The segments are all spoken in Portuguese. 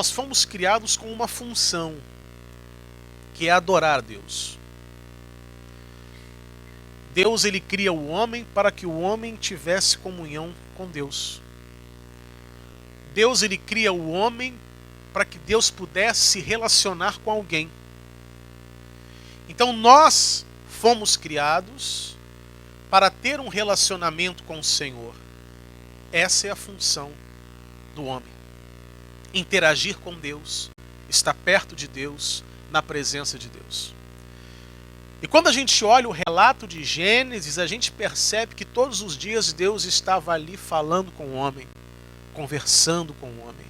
nós fomos criados com uma função, que é adorar Deus. Deus, ele cria o homem para que o homem tivesse comunhão com Deus. Deus, ele cria o homem para que Deus pudesse se relacionar com alguém. Então nós fomos criados para ter um relacionamento com o Senhor. Essa é a função do homem. Interagir com Deus, estar perto de Deus, na presença de Deus. E quando a gente olha o relato de Gênesis, a gente percebe que todos os dias Deus estava ali falando com o homem, conversando com o homem.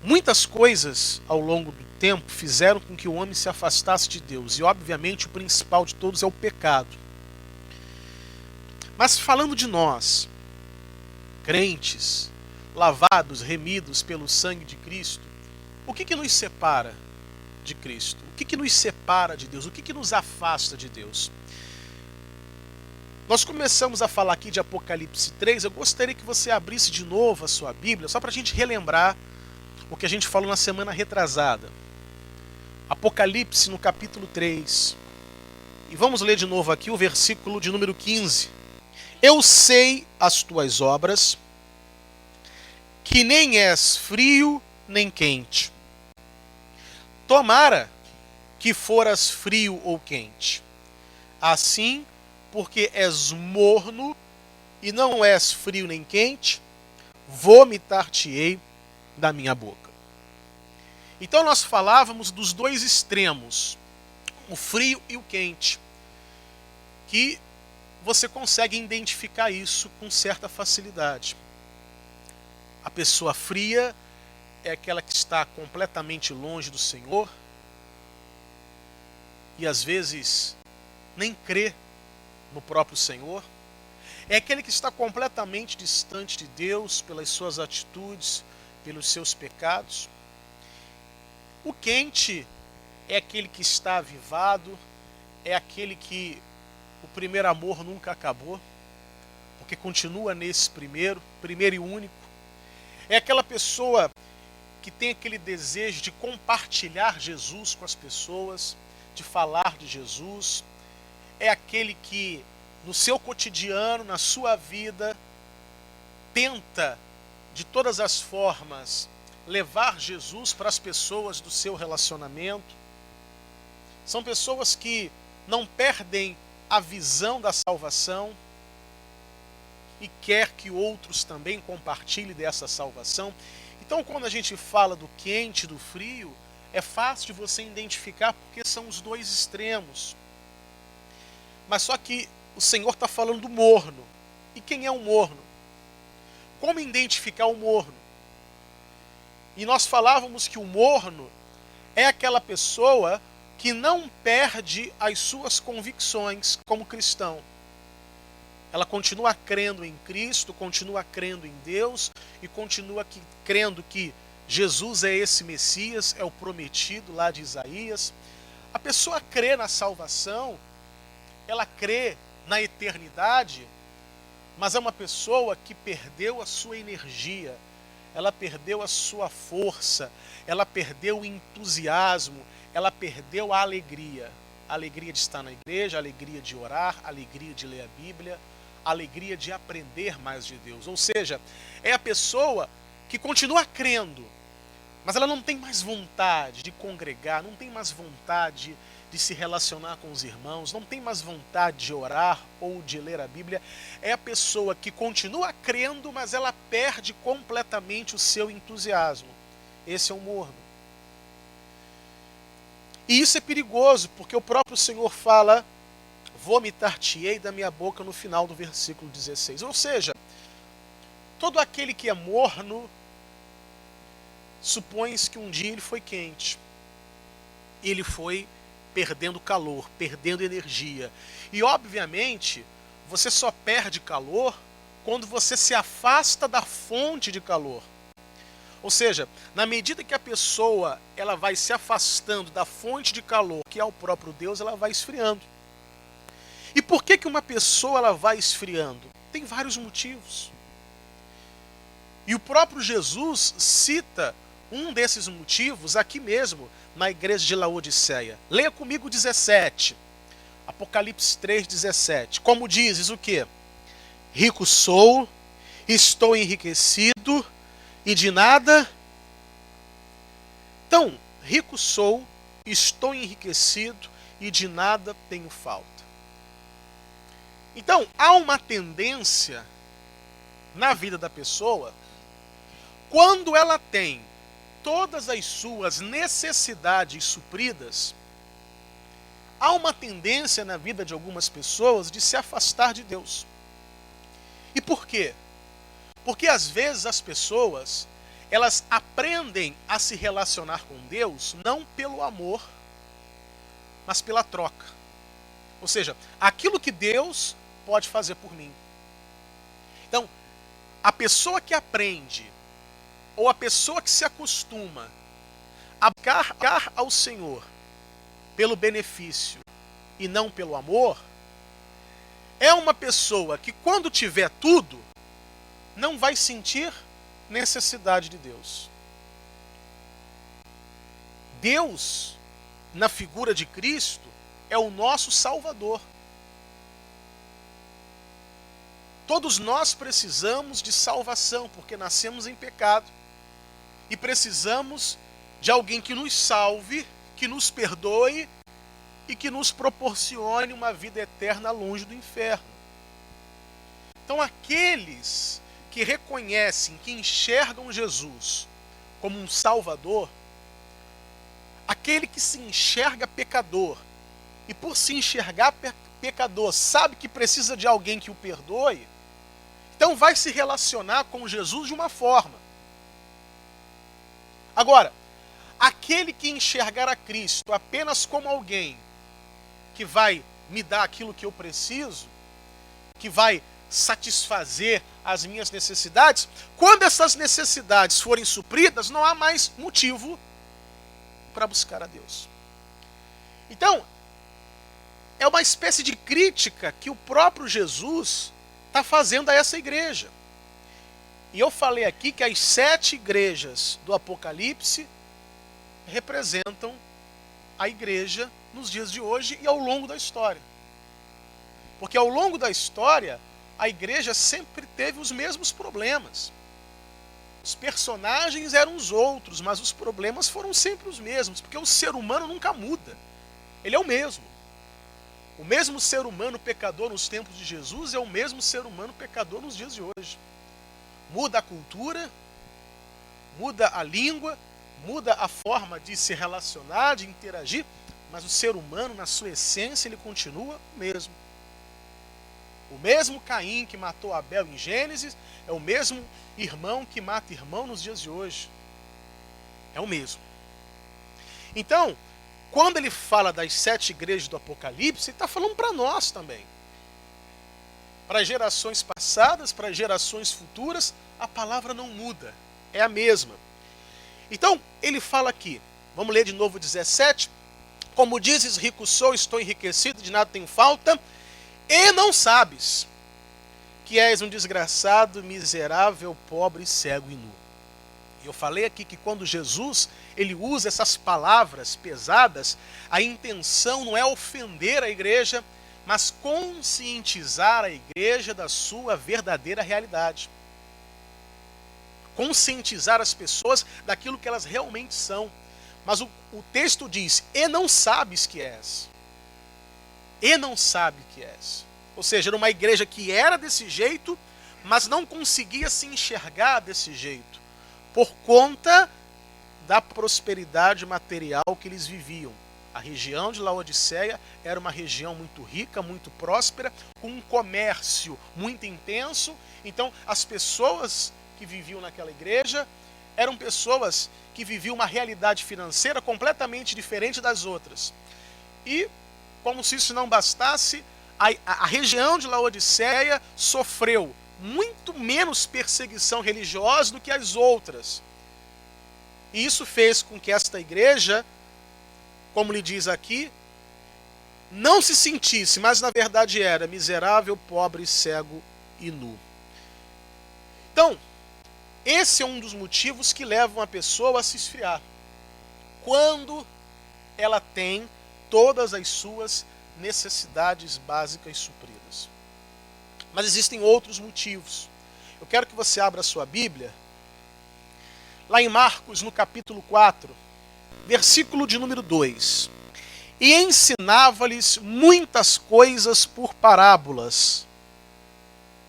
Muitas coisas ao longo do tempo fizeram com que o homem se afastasse de Deus. E obviamente o principal de todos é o pecado. Mas falando de nós, crentes, lavados, remidos pelo sangue de Cristo, o que nos separa de Cristo? O que nos separa de Deus? O que nos afasta de Deus? Nós começamos a falar aqui de Apocalipse 3, eu gostaria que você abrisse de novo a sua Bíblia, só para a gente relembrar o que a gente falou na semana retrasada. Apocalipse no capítulo 3. E vamos ler de novo aqui o versículo de número 15. Eu sei as tuas obras, que nem és frio nem quente. Tomara que foras frio ou quente. Assim, porque és morno e não és frio nem quente, vomitar-te-ei da minha boca. Então nós falávamos dos dois extremos, o frio e o quente, que você consegue identificar isso com certa facilidade. A pessoa fria é aquela que está completamente longe do Senhor e às vezes nem crê no próprio Senhor. É aquele que está completamente distante de Deus pelas suas atitudes, pelos seus pecados. O quente é aquele que está avivado, é aquele que o primeiro amor nunca acabou, porque continua nesse primeiro e único. É aquela pessoa que tem aquele desejo de compartilhar Jesus com as pessoas, de falar de Jesus. É aquele que no seu cotidiano, na sua vida, tenta de todas as formas levar Jesus para as pessoas do seu relacionamento. São pessoas que não perdem a visão da salvação e quer que outros também compartilhem dessa salvação. Então, quando a gente fala do quente e do frio, é fácil de você identificar porque são os dois extremos. Mas só que o Senhor está falando do morno. E quem é o morno? Como identificar o morno? E nós falávamos que o morno é aquela pessoa que não perde as suas convicções como cristão. Ela continua crendo em Cristo, continua crendo em Deus e continua crendo que Jesus é esse Messias, é o prometido lá de Isaías. A pessoa crê na salvação, ela crê na eternidade, mas é uma pessoa que perdeu a sua energia, ela perdeu a sua força, ela perdeu o entusiasmo, ela perdeu a alegria de estar na igreja, a alegria de orar, a alegria de ler a Bíblia, a alegria de aprender mais de Deus. Ou seja, é a pessoa que continua crendo, mas ela não tem mais vontade de congregar, não tem mais vontade de se relacionar com os irmãos, não tem mais vontade de orar ou de ler a Bíblia. É a pessoa que continua crendo, mas ela perde completamente o seu entusiasmo. Esse é o morno. E isso é perigoso, porque o próprio Senhor fala: vomitar-te-ei da minha boca, no final do versículo 16. Ou seja, todo aquele que é morno, supõe-se que um dia ele foi quente. Ele foi perdendo calor, perdendo energia. E obviamente, você só perde calor quando você se afasta da fonte de calor. Ou seja, na medida que a pessoa ela vai se afastando da fonte de calor, que é o próprio Deus, ela vai esfriando. E por que uma pessoa ela vai esfriando? Tem vários motivos. E o próprio Jesus cita um desses motivos aqui mesmo, na igreja de Laodiceia. Leia comigo 17. Apocalipse 3:17. Como dizes o quê? Rico sou, estou enriquecido e de nada. Então, rico sou, estou enriquecido e de nada tenho falta. Então, há uma tendência na vida da pessoa, quando ela tem todas as suas necessidades supridas, há uma tendência na vida de algumas pessoas de se afastar de Deus. E por quê? Porque às vezes as pessoas, elas aprendem a se relacionar com Deus não pelo amor, mas pela troca. Ou seja, aquilo que Deus pode fazer por mim. Então, a pessoa que aprende, ou a pessoa que se acostuma a buscar ao Senhor pelo benefício e não pelo amor, é uma pessoa que quando tiver tudo, não vai sentir necessidade de Deus. Deus, na figura de Cristo, é o nosso Salvador. Todos nós precisamos de salvação, porque nascemos em pecado. E precisamos de alguém que nos salve, que nos perdoe e que nos proporcione uma vida eterna longe do inferno. Então aqueles que reconhecem, que enxergam Jesus como um Salvador, aquele que se enxerga pecador e por se enxergar pecador sabe que precisa de alguém que o perdoe, então vai se relacionar com Jesus de uma forma. Agora, aquele que enxergar a Cristo apenas como alguém que vai me dar aquilo que eu preciso, que vai satisfazer as minhas necessidades, quando essas necessidades forem supridas, não há mais motivo para buscar a Deus. Então, é uma espécie de crítica que o próprio Jesus está fazendo a essa igreja. E eu falei aqui que as 7 igrejas do Apocalipse representam a igreja nos dias de hoje e ao longo da história. Porque ao longo da história, a igreja sempre teve os mesmos problemas. Os personagens eram os outros, mas os problemas foram sempre os mesmos, porque o ser humano nunca muda. Ele é o mesmo. O mesmo ser humano pecador nos tempos de Jesus é o mesmo ser humano pecador nos dias de hoje. Muda a cultura, muda a língua, muda a forma de se relacionar, de interagir, mas o ser humano, na sua essência, ele continua o mesmo. O mesmo Caim que matou Abel em Gênesis é o mesmo irmão que mata irmão nos dias de hoje. É o mesmo. Então, quando ele fala das 7 igrejas do Apocalipse, ele está falando para nós também. Para gerações passadas, para gerações futuras, a palavra não muda, é a mesma. Então, ele fala aqui, vamos ler de novo 17. Como dizes, rico sou, estou enriquecido, de nada tenho falta, e não sabes que és um desgraçado, miserável, pobre, cego e nu. Eu falei aqui que quando Jesus ele usa essas palavras pesadas, a intenção não é ofender a igreja, mas conscientizar a igreja da sua verdadeira realidade. Conscientizar as pessoas daquilo que elas realmente são. Mas o texto diz, e não sabes que és. E não sabe que és. Ou seja, era uma igreja que era desse jeito, mas não conseguia se enxergar desse jeito, por conta da prosperidade material que eles viviam. A região de Laodiceia era uma região muito rica, muito próspera, com um comércio muito intenso. Então, as pessoas que viviam naquela igreja eram pessoas que viviam uma realidade financeira completamente diferente das outras. E, como se isso não bastasse, a região de Laodiceia sofreu muito menos perseguição religiosa do que as outras. E isso fez com que esta igreja, como lhe diz aqui, não se sentisse, mas na verdade era miserável, pobre, cego e nu. Então, Esse é um dos motivos que levam a pessoa a se esfriar. Quando ela tem todas as suas necessidades básicas supridas. Mas existem outros motivos. Eu quero que você abra a sua Bíblia, lá em Marcos, no capítulo 4, versículo de número 2. E ensinava-lhes muitas coisas por parábolas,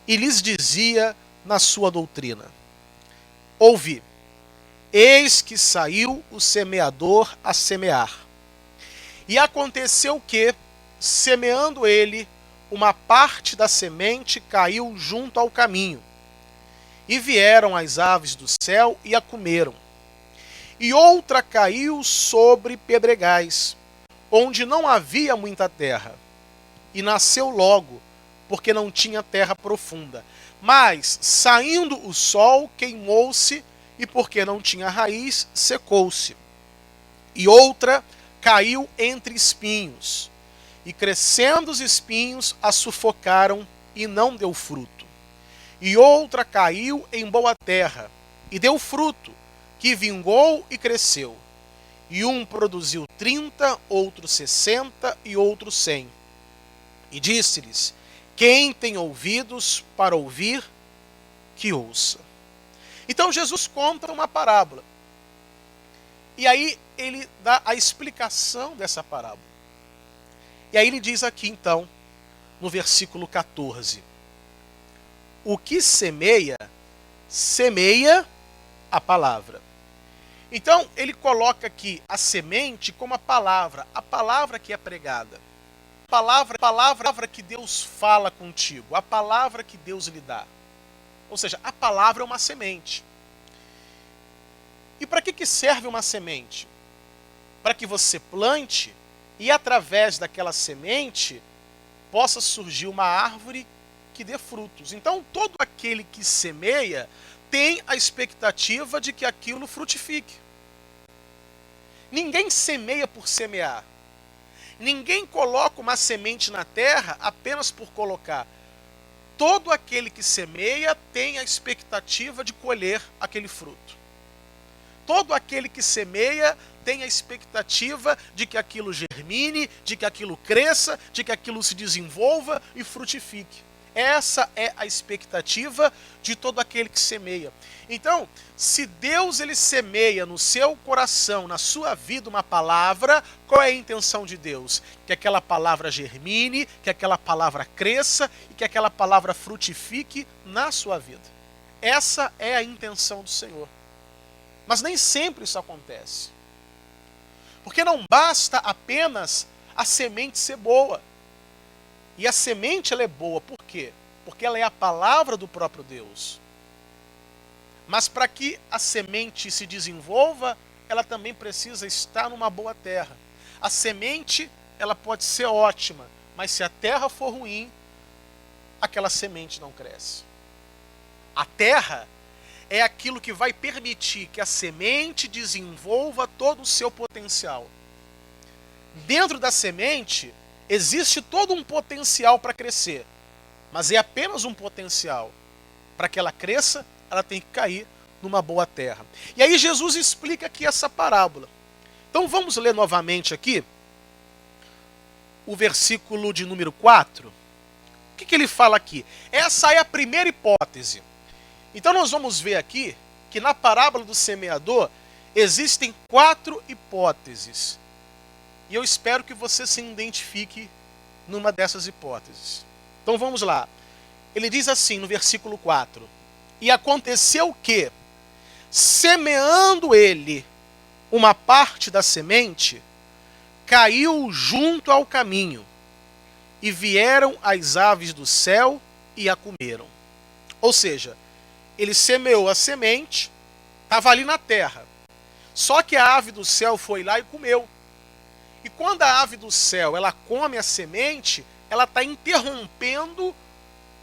e lhes dizia na sua doutrina: ouvi, eis que saiu o semeador a semear. E aconteceu que, semeando ele, uma parte da semente caiu junto ao caminho. E vieram as aves do céu e a comeram. E outra caiu sobre pedregais, onde não havia muita terra. E nasceu logo, porque não tinha terra profunda. Mas, saindo o sol, queimou-se, e porque não tinha raiz, secou-se. E outra caiu entre espinhos, e crescendo os espinhos a sufocaram, e não deu fruto. E outra caiu em boa terra, e deu fruto, que vingou e cresceu. E um produziu 30, outro 60 e outro 100. E disse-lhes: quem tem ouvidos para ouvir, que ouça. Então Jesus conta uma parábola. E aí ele dá a explicação dessa parábola. E aí ele diz aqui então, no versículo 14: o que semeia, semeia a palavra. Então ele coloca aqui a semente como a palavra que é pregada. A palavra que Deus fala contigo, a palavra que Deus lhe dá. Ou seja, a palavra é uma semente. E para que serve uma semente? Para que você plante e através daquela semente possa surgir uma árvore que dê frutos. Então todo aquele que semeia tem a expectativa de que aquilo frutifique. Ninguém semeia por semear. Ninguém coloca uma semente na terra apenas por colocar. Todo aquele que semeia tem a expectativa de colher aquele fruto. Todo aquele que semeia tem a expectativa de que aquilo germine, de que aquilo cresça, de que aquilo se desenvolva e frutifique. Essa é a expectativa de todo aquele que semeia. Então, se Deus ele semeia no seu coração, na sua vida uma palavra, qual é a intenção de Deus? Que aquela palavra germine, que aquela palavra cresça e que aquela palavra frutifique na sua vida. Essa é a intenção do Senhor. Mas nem sempre isso acontece. Porque não basta apenas a semente ser boa. E a semente ela é boa, por quê? Porque ela é a palavra do próprio Deus. Mas para que a semente se desenvolva, ela também precisa estar numa boa terra. A semente, ela pode ser ótima, mas se a terra for ruim, aquela semente não cresce. A terra é aquilo que vai permitir que a semente desenvolva todo o seu potencial. Dentro da semente, existe todo um potencial para crescer, mas é apenas um potencial. Para que ela cresça, ela tem que cair numa boa terra. E aí Jesus explica aqui essa parábola. Então vamos ler novamente aqui o versículo de número 4. O que ele fala aqui? Essa é a primeira hipótese. Então nós vamos ver aqui que na parábola do semeador existem 4 hipóteses. E eu espero que você se identifique numa dessas hipóteses. Então vamos lá. Ele diz assim no versículo 4. E aconteceu que, semeando ele uma parte da semente, caiu junto ao caminho, e vieram as aves do céu e a comeram. Ou seja, ele semeou a semente, estava ali na terra. Só que a ave do céu foi lá e comeu. E quando a ave do céu ela come a semente, ela está interrompendo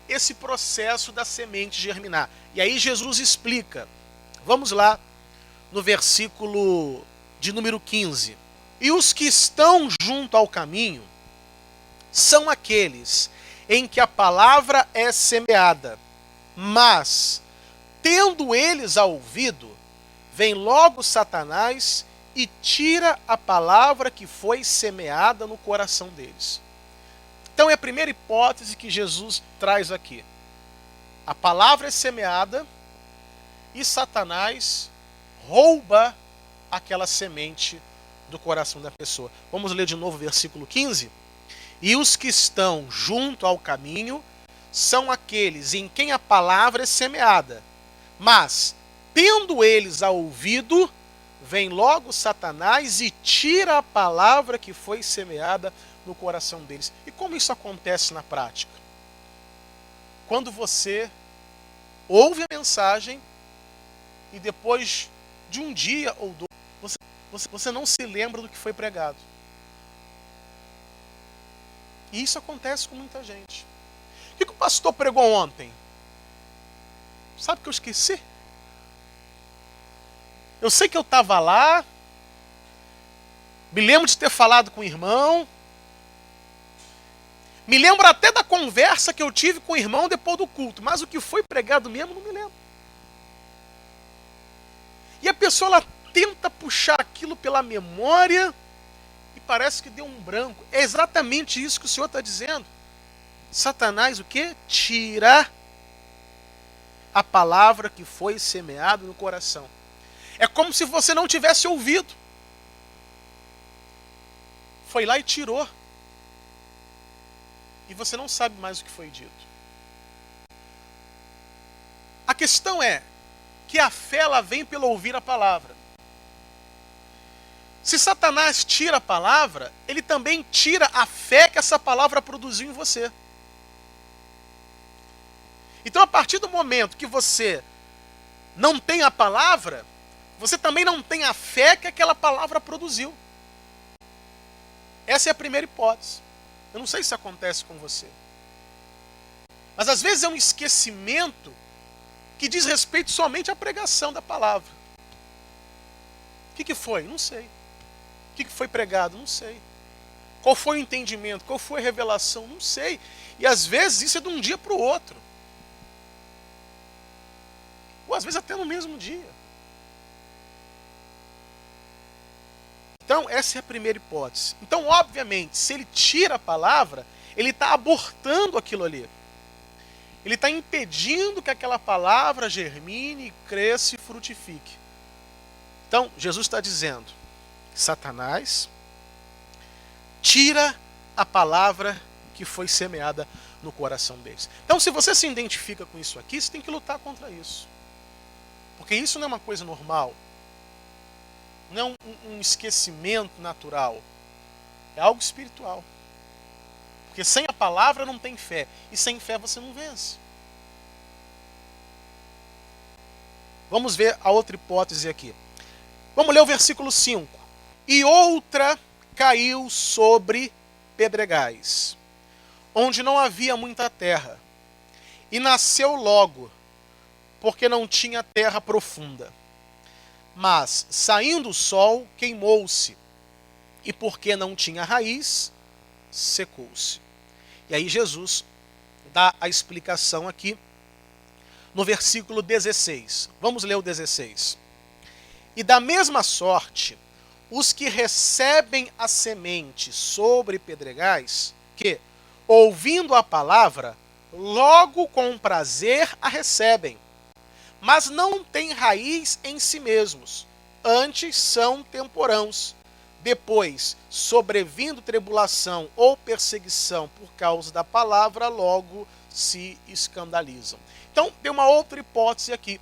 esse processo da semente germinar. E aí Jesus explica. Vamos lá no versículo de número 15. E os que estão junto ao caminho são aqueles em que a palavra é semeada, mas, tendo eles a ouvido, vem logo Satanás e tira a palavra que foi semeada no coração deles. Então é a primeira hipótese que Jesus traz aqui. A palavra é semeada e Satanás rouba aquela semente do coração da pessoa. Vamos ler de novo o versículo 15? E os que estão junto ao caminho são aqueles em quem a palavra é semeada. Mas, tendo eles a ouvido, vem logo Satanás e tira a palavra que foi semeada no coração deles. E como isso acontece na prática? Quando você ouve a mensagem e depois de um dia ou dois, você não se lembra do que foi pregado. E isso acontece com muita gente. O que o pastor pregou ontem? Sabe que eu esqueci? Eu sei que eu estava lá, me lembro de ter falado com o irmão, me lembro até da conversa que eu tive com o irmão depois do culto, mas o que foi pregado mesmo não me lembro. E a pessoa ela tenta puxar aquilo pela memória e parece que deu um branco. É exatamente isso que o Senhor está dizendo. Satanás o quê? Tira a palavra que foi semeada no coração. É como se você não tivesse ouvido. Foi lá e tirou. E você não sabe mais o que foi dito. A questão é que a fé ela vem pelo ouvir a palavra. Se Satanás tira a palavra, ele também tira a fé que essa palavra produziu em você. Então, a partir do momento que você não tem a palavra, você também não tem a fé que aquela palavra produziu. Essa é a primeira hipótese. Eu não sei se acontece com você. Mas às vezes é um esquecimento que diz respeito somente à pregação da palavra. O que foi? Não sei. O que foi pregado? Não sei. Qual foi o entendimento? Qual foi a revelação? Não sei. E às vezes isso é de um dia para o outro. Ou às vezes até no mesmo dia. Então, essa é a primeira hipótese. Então, obviamente, se ele tira a palavra, ele está abortando aquilo ali. Ele está impedindo que aquela palavra germine, cresça e frutifique. Então, Jesus está dizendo, Satanás tira a palavra que foi semeada no coração deles. Então, se você se identifica com isso aqui, você tem que lutar contra isso. Porque isso não é uma coisa normal. Não é um esquecimento natural. É algo espiritual. Porque sem a palavra não tem fé. E sem fé você não vence. Vamos ver a outra hipótese aqui. Vamos ler o versículo 5. E outra caiu sobre pedregais, onde não havia muita terra. E nasceu logo, porque não tinha terra profunda. Mas, saindo o sol, queimou-se. E porque não tinha raiz, secou-se. E aí Jesus dá a explicação aqui no versículo 16. Vamos ler o 16. E da mesma sorte, os que recebem a semente sobre pedregais, que, ouvindo a palavra, logo com prazer a recebem, mas não têm raiz em si mesmos, antes são temporãos. Depois, sobrevindo tribulação ou perseguição por causa da palavra, logo se escandalizam. Então, tem uma outra hipótese aqui.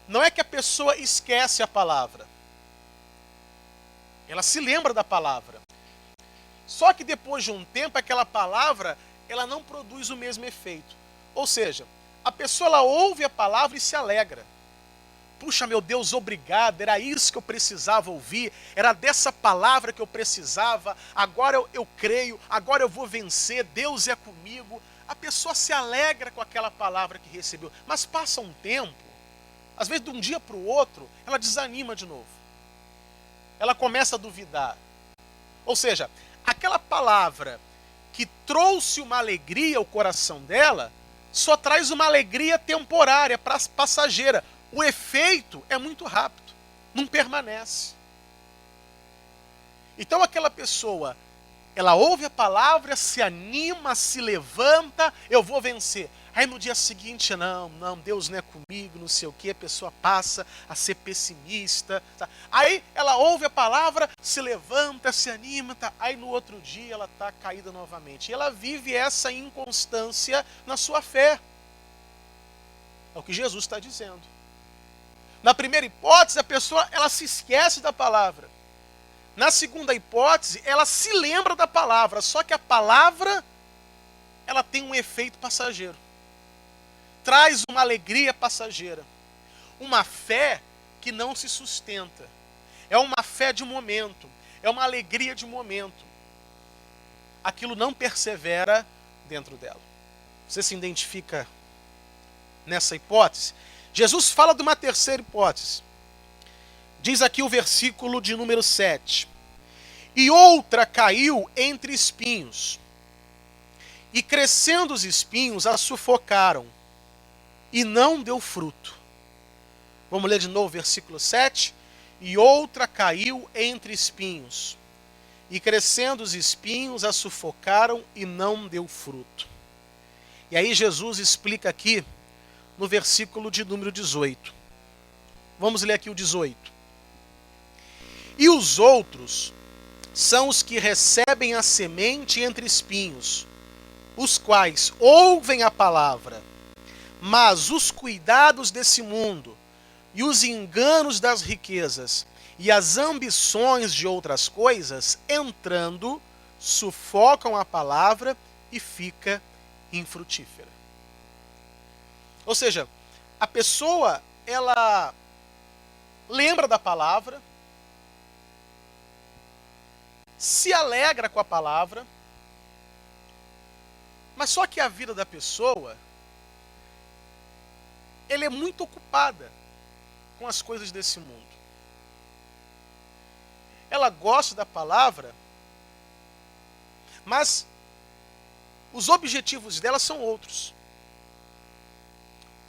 Não é que a pessoa esquece a palavra. Ela se lembra da palavra. Só que depois de um tempo, aquela palavra ela não produz o mesmo efeito. Ou seja, a pessoa ela ouve a palavra e se alegra. Puxa, meu Deus, obrigado, era isso que eu precisava ouvir, era dessa palavra que eu precisava, agora eu creio, agora eu vou vencer, Deus é comigo. A pessoa se alegra com aquela palavra que recebeu, mas passa um tempo, às vezes de um dia para o outro, ela desanima de novo. Ela começa a duvidar. Ou seja, aquela palavra que trouxe uma alegria ao coração dela, só traz uma alegria temporária, passageira. O efeito é muito rápido, não permanece. Então aquela pessoa, ela ouve a palavra, se anima, se levanta, eu vou vencer. Aí no dia seguinte, não, Deus não é comigo, não sei o que, a pessoa passa a ser pessimista. Tá? Aí ela ouve a palavra, se levanta, se anima, tá? Aí no outro dia ela está caída novamente. E ela vive essa inconstância na sua fé. É o que Jesus está dizendo. Na primeira hipótese, a pessoa ela se esquece da palavra. Na segunda hipótese, ela se lembra da palavra, só que a palavra ela tem um efeito passageiro. Traz uma alegria passageira. Uma fé que não se sustenta. É uma fé de momento. É uma alegria de momento. Aquilo não persevera dentro dela. Você se identifica nessa hipótese? Jesus fala de uma terceira hipótese. Diz aqui o versículo de número 7. E outra caiu entre espinhos. E crescendo os espinhos, a sufocaram. E não deu fruto. Vamos ler de novo o versículo 7. E outra caiu entre espinhos. E crescendo os espinhos, a sufocaram e não deu fruto. E aí Jesus explica aqui no versículo de número 18. Vamos ler aqui o 18. E os outros são os que recebem a semente entre espinhos, os quais ouvem a palavra, mas os cuidados desse mundo, e os enganos das riquezas, e as ambições de outras coisas, entrando, sufocam a palavra e fica infrutífera. Ou seja, a pessoa, ela lembra da palavra, se alegra com a palavra, mas só que a vida da pessoa, ela é muito ocupada com as coisas desse mundo. Ela gosta da palavra, mas os objetivos dela são outros.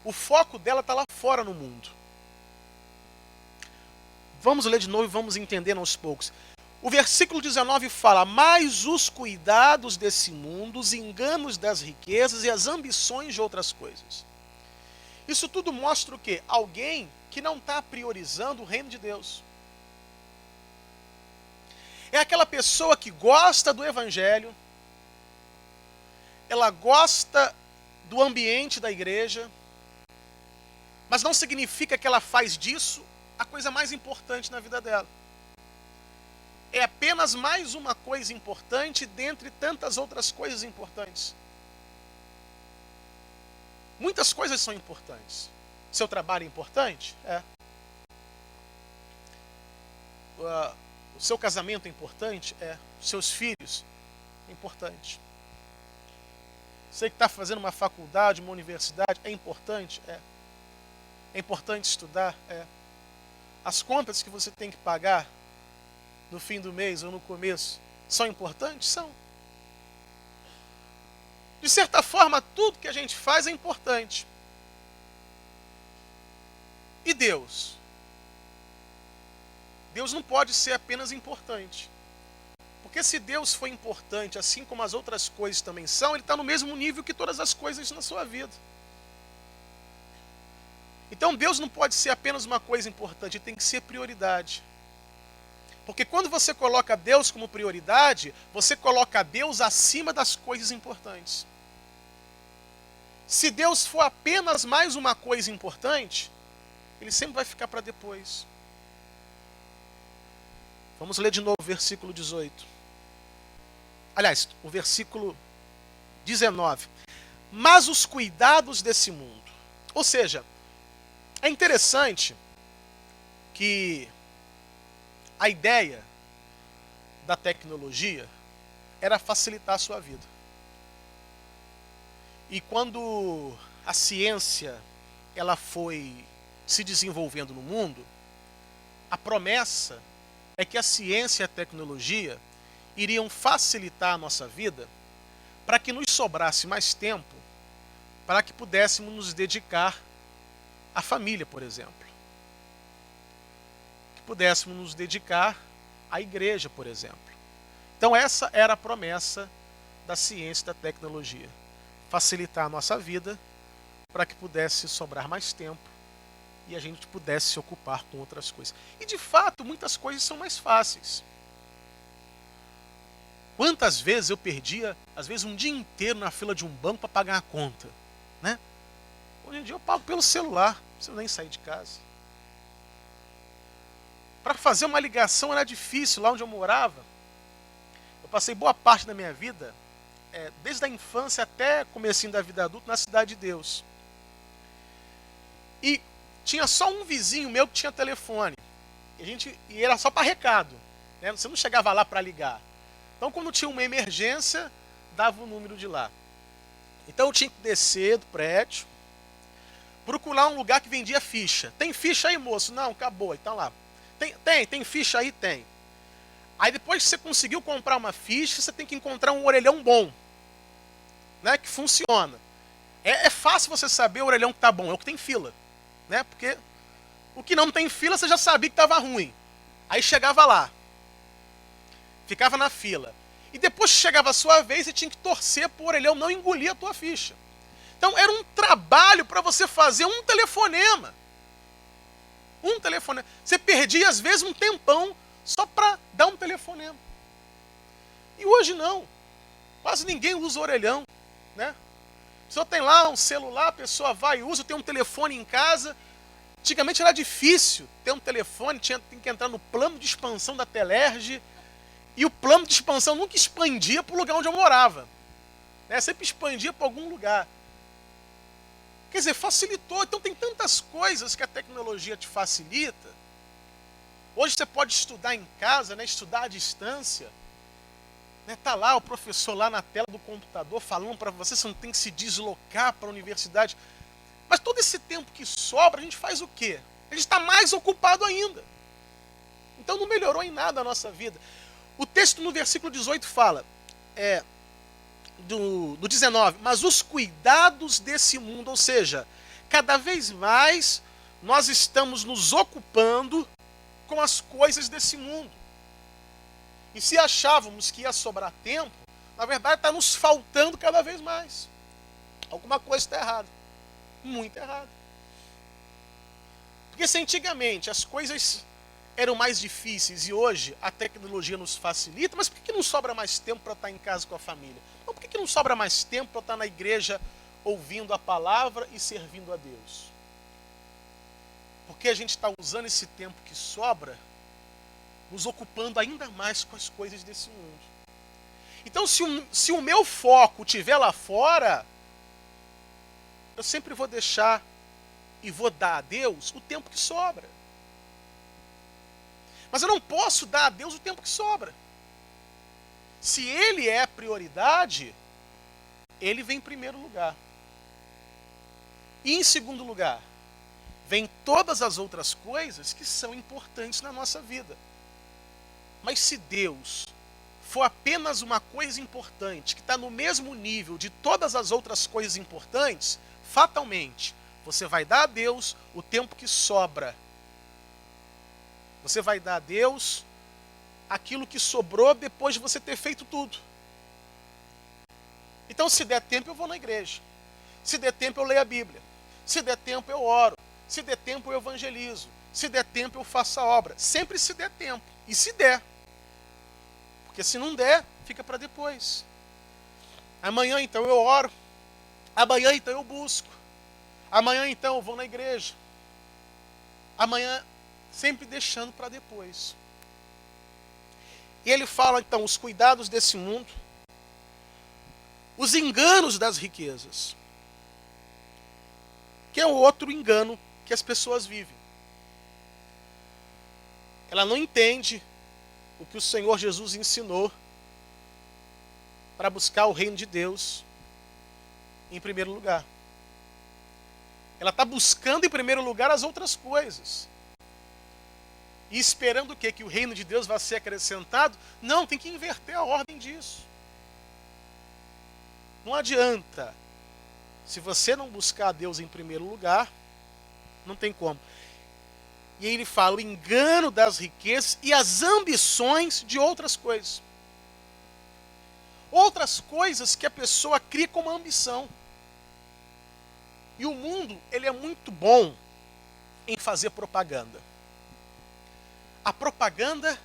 O foco dela está lá fora no mundo. Vamos ler de novo e vamos entender aos poucos. O versículo 19 fala, mas os cuidados desse mundo, os enganos das riquezas e as ambições de outras coisas. Isso tudo mostra o quê? Alguém que não está priorizando o reino de Deus. É aquela pessoa que gosta do evangelho, ela gosta do ambiente da igreja, mas não significa que ela faz disso a coisa mais importante na vida dela. É apenas mais uma coisa importante dentre tantas outras coisas importantes. Muitas coisas são importantes. Seu trabalho é importante? É. O seu casamento é importante? É. Os seus filhos? É importante. Você que está fazendo uma faculdade, uma universidade, é importante? É. É importante estudar? É. As contas que você tem que pagar no fim do mês ou no começo são importantes? São. De certa forma, tudo que a gente faz é importante. E Deus? Deus não pode ser apenas importante. Porque se Deus for importante, assim como as outras coisas também são, Ele está no mesmo nível que todas as coisas na sua vida. Então Deus não pode ser apenas uma coisa importante, Ele tem que ser prioridade. Porque quando você coloca Deus como prioridade, você coloca Deus acima das coisas importantes. Se Deus for apenas mais uma coisa importante, Ele sempre vai ficar para depois. Vamos ler de novo o versículo 18. Aliás, o versículo 19. Mas os cuidados desse mundo. Ou seja, é interessante que a ideia da tecnologia era facilitar a sua vida. E quando a ciência ela foi se desenvolvendo no mundo, a promessa é que a ciência e a tecnologia iriam facilitar a nossa vida para que nos sobrasse mais tempo para que pudéssemos nos dedicar à família, por exemplo. Que pudéssemos nos dedicar à igreja, por exemplo. Então essa era a promessa da ciência e da tecnologia. Facilitar a nossa vida para que pudesse sobrar mais tempo e a gente pudesse se ocupar com outras coisas. E de fato, muitas coisas são mais fáceis. Quantas vezes eu perdia, às vezes um dia inteiro na fila de um banco para pagar a conta, né? Hoje em dia eu pago pelo celular, não preciso nem sair de casa. Para fazer uma ligação era difícil, lá onde eu morava. Eu passei boa parte da minha vida, desde a infância até comecinho da vida adulta, na Cidade de Deus. E tinha só um vizinho meu que tinha telefone. E era só para recado, né? Você não chegava lá para ligar. Então, quando tinha uma emergência, dava o número de lá. Então, eu tinha que descer do prédio, procurar um lugar que vendia ficha. Tem ficha aí, moço? Não, acabou. Então lá. Tem ficha aí? Tem. Aí, depois que você conseguiu comprar uma ficha, você tem que encontrar um orelhão bom, né, que funciona. É fácil você saber o orelhão que está bom, é o que tem fila, né? Porque o que não tem fila, você já sabia que estava ruim. Aí chegava lá. Ficava na fila. E depois que chegava a sua vez, você tinha que torcer para o orelhão não engolir a tua ficha. Então era um trabalho para você fazer um telefonema. Um telefonema. Você perdia às vezes um tempão só para dar um telefonema. E hoje não. Quase ninguém usa orelhão, né? A pessoa tem lá um celular, a pessoa vai e usa, tem um telefone em casa. Antigamente era difícil ter um telefone, tinha que entrar no plano de expansão da Telerge. E o plano de expansão nunca expandia para o lugar onde eu morava, né? Sempre expandia para algum lugar. Quer dizer, facilitou. Então tem tantas coisas que a tecnologia te facilita. Hoje você pode estudar em casa, né? Estudar à distância. Está lá o professor lá na tela do computador falando para você não tem que se deslocar para a universidade. Mas todo esse tempo que sobra, a gente faz o quê? A gente está mais ocupado ainda. Então não melhorou em nada a nossa vida. O texto no versículo 18 fala, do 19, mas os cuidados desse mundo, ou seja, cada vez mais nós estamos nos ocupando com as coisas desse mundo. E se achávamos que ia sobrar tempo, na verdade está nos faltando cada vez mais. Alguma coisa está errada. Muito errada. Porque se antigamente as coisas eram mais difíceis e hoje a tecnologia nos facilita, mas por que não sobra mais tempo para estar em casa com a família? Ou por que não sobra mais tempo para estar na igreja ouvindo a palavra e servindo a Deus? Porque a gente está usando esse tempo que sobra, nos ocupando ainda mais com as coisas desse mundo. Então, se o meu foco estiver lá fora, eu sempre vou deixar e vou dar a Deus o tempo que sobra. Mas eu não posso dar a Deus o tempo que sobra. Se Ele é a prioridade, Ele vem em primeiro lugar. E em segundo lugar, vem todas as outras coisas que são importantes na nossa vida. Mas se Deus for apenas uma coisa importante, que está no mesmo nível de todas as outras coisas importantes, fatalmente, você vai dar a Deus o tempo que sobra. Você vai dar a Deus aquilo que sobrou depois de você ter feito tudo. Então, se der tempo, eu vou na igreja. Se der tempo, eu leio a Bíblia. Se der tempo, eu oro. Se der tempo, eu evangelizo. Se der tempo, eu faço a obra. Sempre se der tempo. E se der. Porque se não der, fica para depois. Amanhã, então, eu oro. Amanhã, então, eu busco. Amanhã, então, eu vou na igreja. Amanhã, sempre deixando para depois. E ele fala, então, os cuidados desse mundo, os enganos das riquezas, que é o outro engano que as pessoas vivem. Ela não entende o que o Senhor Jesus ensinou para buscar o reino de Deus em primeiro lugar. Ela está buscando em primeiro lugar as outras coisas. E esperando o quê? Que o reino de Deus vai ser acrescentado? Não, tem que inverter a ordem disso. Não adianta Se você não buscar a Deus em primeiro lugar, não tem como. E aí ele fala o engano das riquezas e as ambições de outras coisas. Outras coisas que a pessoa cria como ambição. E o mundo, ele é muito bom em fazer propaganda. A propaganda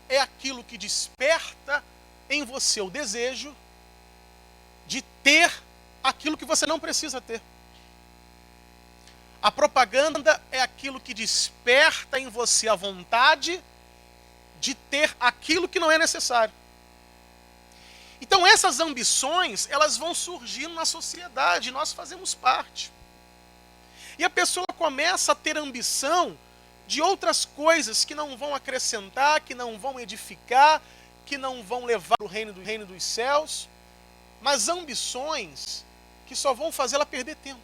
é aquilo que desperta em você o desejo de ter aquilo que você não precisa ter. A propaganda é aquilo que desperta em você a vontade de ter aquilo que não é necessário. Então essas ambições, elas vão surgindo na sociedade, nós fazemos parte. E a pessoa começa a ter ambição de outras coisas que não vão acrescentar, que não vão edificar, que não vão levar o reino dos céus, mas ambições que só vão fazer ela perder tempo.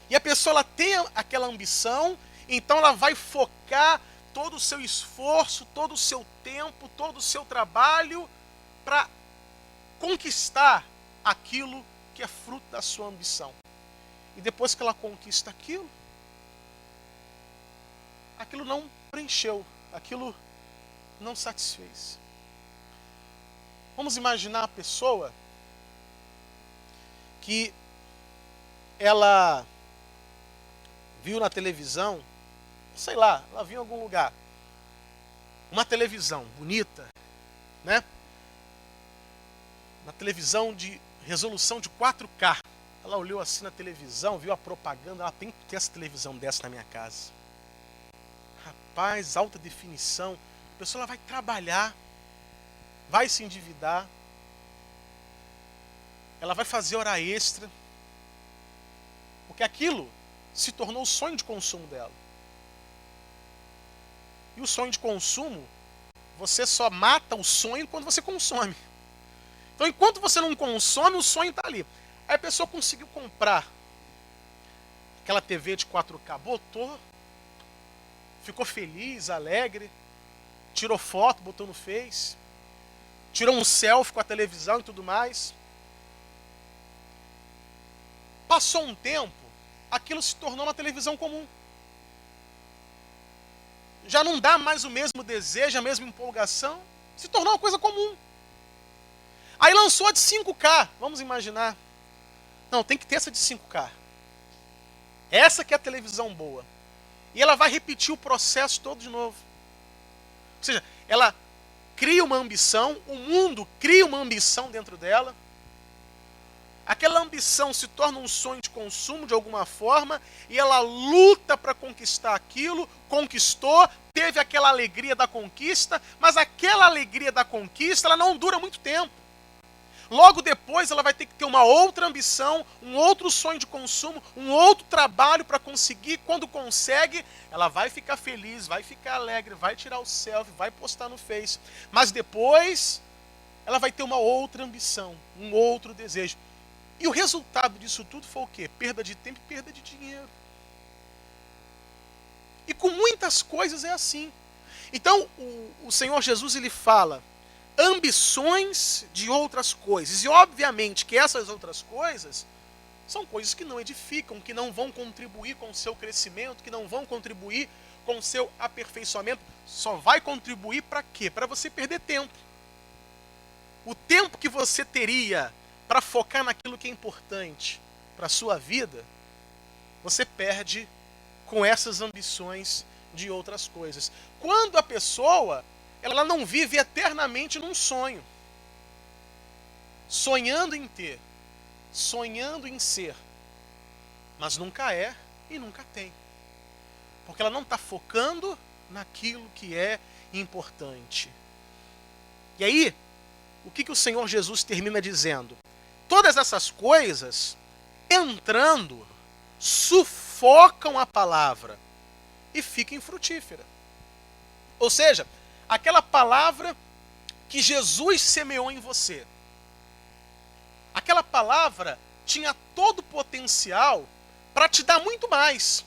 E a pessoa ela tem aquela ambição, então ela vai focar todo o seu esforço, todo o seu tempo, todo o seu trabalho para conquistar aquilo que é fruto da sua ambição. E depois que ela conquista aquilo não preencheu, aquilo não satisfez. Vamos imaginar a pessoa que ela viu na televisão, sei lá, ela viu em algum lugar, uma televisão bonita, né? Uma televisão de resolução de 4K. Ela olhou assim na televisão, viu a propaganda, ela tem que ter essa televisão dessa na minha casa. Rapaz, alta definição. A pessoa ela vai trabalhar, vai se endividar, ela vai fazer hora extra, porque aquilo se tornou o sonho de consumo dela. E o sonho de consumo, você só mata o sonho quando você consome. Então, enquanto você não consome, o sonho está ali. Aí a pessoa conseguiu comprar aquela TV de 4K, botou, ficou feliz, alegre, tirou foto, botou no Face, tirou um selfie com a televisão e tudo mais. Passou um tempo, aquilo se tornou uma televisão comum. Já não dá mais o mesmo desejo, a mesma empolgação, se tornou uma coisa comum. Aí lançou a de 5K, vamos imaginar. Não, tem que ter essa de 5K. Essa que é a televisão boa. E ela vai repetir o processo todo de novo. Ou seja, ela cria uma ambição, o mundo cria uma ambição dentro dela. Aquela ambição se torna um sonho de consumo de alguma forma e ela luta para conquistar aquilo, conquistou, teve aquela alegria da conquista, mas aquela alegria da conquista ela não dura muito tempo. Logo depois ela vai ter que ter uma outra ambição, um outro sonho de consumo, um outro trabalho para conseguir. Quando consegue, ela vai ficar feliz, vai ficar alegre, vai tirar o selfie, vai postar no Face. Mas depois ela vai ter uma outra ambição, um outro desejo. E o resultado disso tudo foi o quê? Perda de tempo e perda de dinheiro. E com muitas coisas é assim. Então o Senhor Jesus ele fala ambições de outras coisas. E obviamente que essas outras coisas são coisas que não edificam, que não vão contribuir com o seu crescimento, que não vão contribuir com o seu aperfeiçoamento. Só vai contribuir para quê? Para você perder tempo. O tempo que você teria para focar naquilo que é importante para a sua vida, você perde com essas ambições de outras coisas. Quando a pessoa ela não vive eternamente num sonho, sonhando em ter, sonhando em ser, mas nunca é e nunca tem, porque ela não está focando naquilo que é importante. E aí, o que o Senhor Jesus termina dizendo? Todas essas coisas, entrando, sufocam a palavra e ficam infrutífera. Ou seja, aquela palavra que Jesus semeou em você. Aquela palavra tinha todo o potencial para te dar muito mais.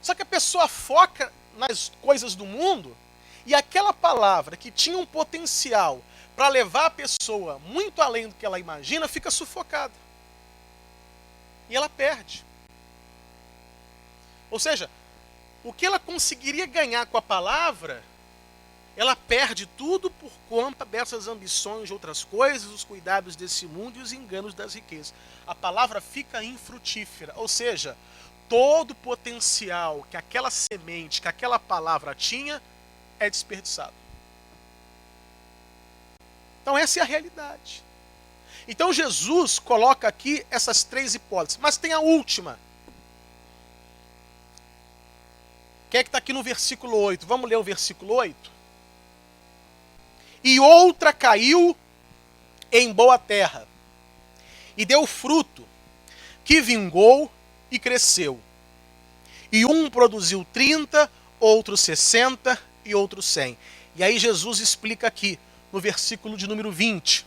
Só que a pessoa foca nas coisas do mundo e aquela palavra que tinha um potencial para levar a pessoa muito além do que ela imagina, fica sufocada. E ela perde. Ou seja, o que ela conseguiria ganhar com a palavra, ela perde tudo por conta dessas ambições de outras coisas, os cuidados desse mundo e os enganos das riquezas. A palavra fica infrutífera, ou seja, todo o potencial que aquela semente, que aquela palavra tinha, é desperdiçado. Então essa é a realidade. Então Jesus coloca aqui essas três hipóteses, mas tem a última. Que é que está aqui no versículo 8? Vamos ler o versículo 8? E outra caiu em boa terra, e deu fruto, que vingou e cresceu. E um produziu 30, outro 60 e outro 100. E aí Jesus explica aqui, no versículo de número 20.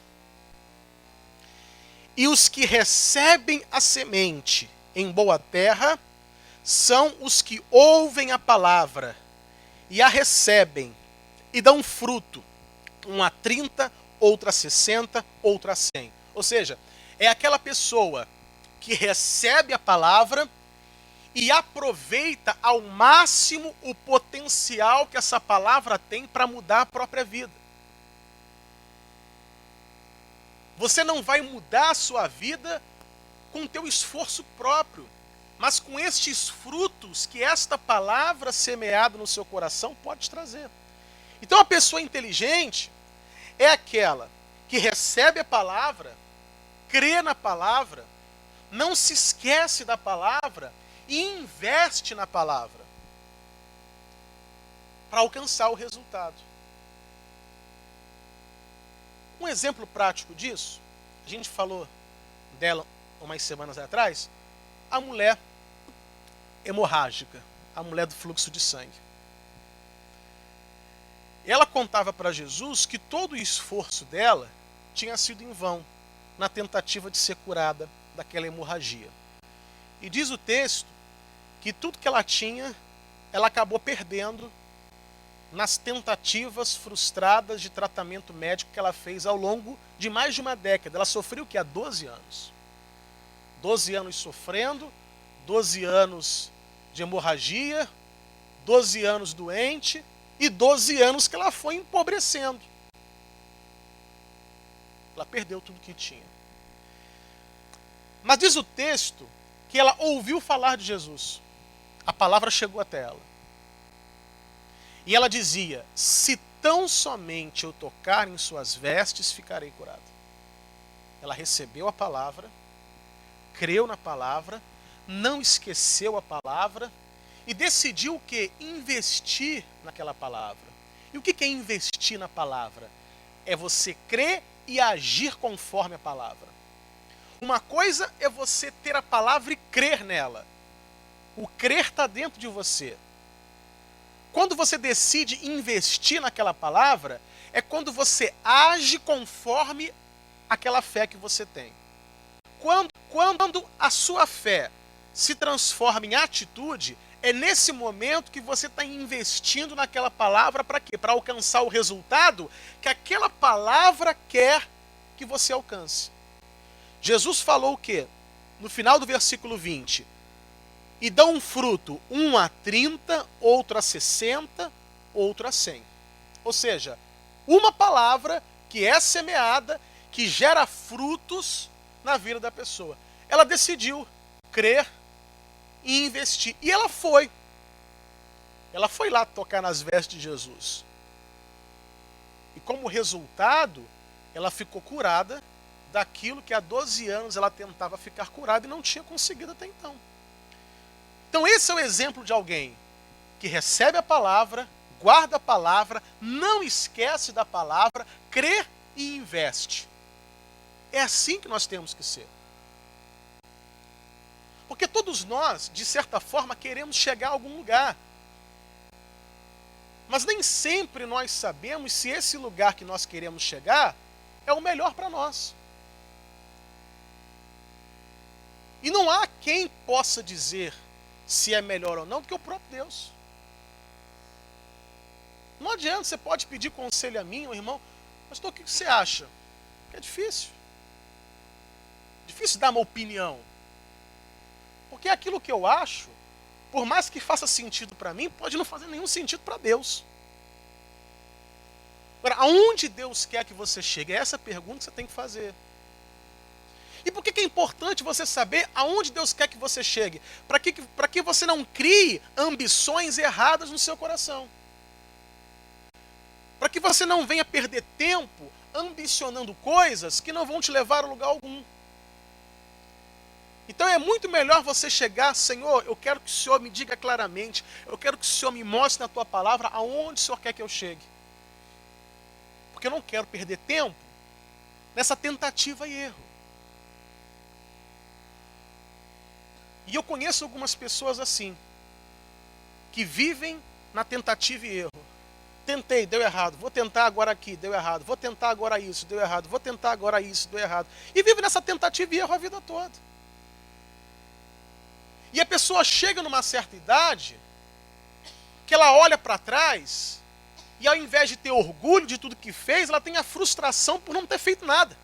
E os que recebem a semente em boa terra são os que ouvem a palavra e a recebem e dão fruto, um a 30, outro a 60, outro a 100. Ou seja, é aquela pessoa que recebe a palavra e aproveita ao máximo o potencial que essa palavra tem para mudar a própria vida. Você não vai mudar a sua vida com o teu esforço próprio, mas com estes frutos que esta palavra semeada no seu coração pode trazer. Então a pessoa inteligente é aquela que recebe a palavra, crê na palavra, não se esquece da palavra e investe na palavra para alcançar o resultado. Um exemplo prático disso, a gente falou dela umas semanas atrás, a mulher hemorrágica, a mulher do fluxo de sangue. Ela contava para Jesus que todo o esforço dela tinha sido em vão na tentativa de ser curada daquela hemorragia. E diz o texto que tudo que ela tinha, ela acabou perdendo nas tentativas frustradas de tratamento médico que ela fez ao longo de mais de uma década. Ela sofreu o que? Há 12 anos. 12 anos sofrendo, 12 anos de hemorragia, 12 anos doente e 12 anos que ela foi empobrecendo. Ela perdeu tudo que tinha. Mas diz o texto que ela ouviu falar de Jesus. A palavra chegou até ela. E ela dizia, se tão somente eu tocar em suas vestes, ficarei curada. Ela recebeu a palavra, creu na palavra, não esqueceu a palavra e decidiu o quê? Investir naquela palavra. E o que é investir na palavra? É você crer e agir conforme a palavra. Uma coisa é você ter a palavra e crer nela. O crer está dentro de você. Quando você decide investir naquela palavra, é quando você age conforme aquela fé que você tem. Quando a sua fé se transforma em atitude, é nesse momento que você está investindo naquela palavra para quê? Para alcançar o resultado que aquela palavra quer que você alcance. Jesus falou o quê? No final do versículo 20. E dão um fruto, um a 30, outro a 60, outro a 100. Ou seja, uma palavra que é semeada, que gera frutos na vida da pessoa. Ela decidiu crer e investir. E ela foi. Ela foi lá tocar nas vestes de Jesus. E como resultado, ela ficou curada daquilo que há 12 anos ela tentava ficar curada e não tinha conseguido até então. Então esse é o exemplo de alguém que recebe a palavra, guarda a palavra, não esquece da palavra, crê e investe. É assim que nós temos que ser. Porque todos nós, de certa forma, queremos chegar a algum lugar. Mas nem sempre nós sabemos se esse lugar que nós queremos chegar é o melhor para nós. E não há quem possa dizer se é melhor ou não do que o próprio Deus. Não adianta, você pode pedir conselho a mim, meu irmão. Pastor, o que você acha? É difícil. Difícil dar uma opinião. Porque aquilo que eu acho, por mais que faça sentido para mim, pode não fazer nenhum sentido para Deus. Agora, aonde Deus quer que você chegue? É essa pergunta que você tem que fazer. E por que é importante você saber aonde Deus quer que você chegue? Para que você não crie ambições erradas no seu coração. Para que você não venha perder tempo ambicionando coisas que não vão te levar a lugar algum. Então é muito melhor você chegar, Senhor, eu quero que o Senhor me diga claramente, eu quero que o Senhor me mostre na tua palavra aonde o Senhor quer que eu chegue. Porque eu não quero perder tempo nessa tentativa e erro. E eu conheço algumas pessoas assim, que vivem na tentativa e erro. Tentei, deu errado. Vou tentar agora aqui, deu errado. Vou tentar agora isso, deu errado. Vou tentar agora isso, deu errado. E vive nessa tentativa e erro a vida toda. E a pessoa chega numa certa idade, que ela olha para trás, e ao invés de ter orgulho de tudo que fez, ela tem a frustração por não ter feito nada.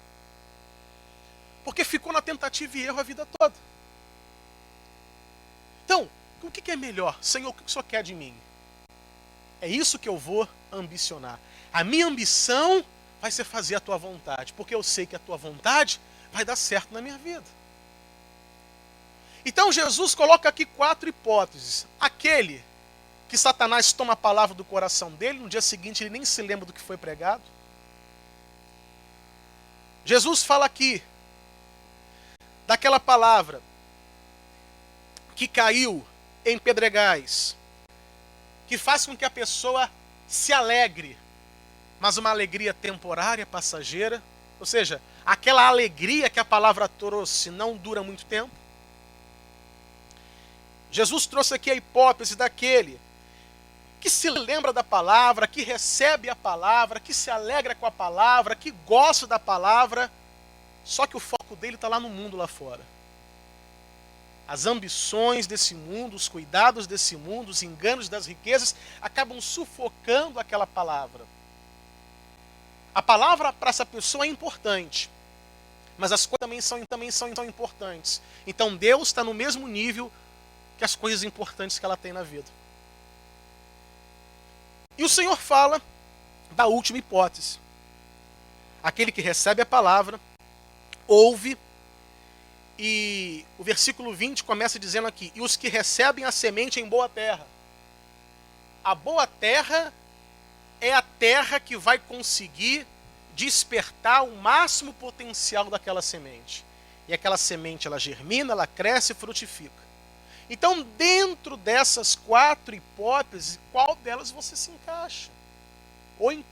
Porque ficou na tentativa e erro a vida toda. Então, o que é melhor? Senhor, o que o Senhor quer de mim? É isso que eu vou ambicionar. A minha ambição vai ser fazer a tua vontade, porque eu sei que a tua vontade vai dar certo na minha vida. Então Jesus coloca aqui 4 hipóteses. Aquele que Satanás toma a palavra do coração dele, no dia seguinte ele nem se lembra do que foi pregado. Jesus fala aqui daquela palavra que caiu em pedregais, que faz com que a pessoa se alegre, mas uma alegria temporária, passageira. Ou seja, aquela alegria que a palavra trouxe não dura muito tempo. Jesus trouxe aqui a hipótese daquele que se lembra da palavra, que recebe a palavra, que se alegra com a palavra, que gosta da palavra, só que o foco dele está lá no mundo lá fora. As ambições desse mundo, os cuidados desse mundo, os enganos das riquezas, acabam sufocando aquela palavra. A palavra para essa pessoa é importante, mas as coisas também são importantes. Então Deus está no mesmo nível que as coisas importantes que ela tem na vida. E o Senhor fala da última hipótese. Aquele que recebe a palavra, ouve, e o versículo 20 começa dizendo aqui, e os que recebem a semente em boa terra. A boa terra é a terra que vai conseguir despertar o máximo potencial daquela semente. E aquela semente, ela germina, ela cresce e frutifica. Então, dentro dessas 4 hipóteses, qual delas você se encaixa? Ou em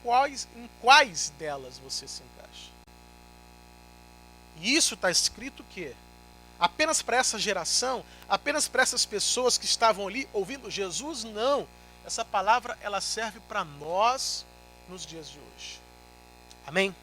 quais delas você se encaixa? E isso está escrito o quê? Apenas para essa geração, apenas para essas pessoas que estavam ali ouvindo Jesus? Não. Essa palavra ela serve para nós nos dias de hoje. Amém?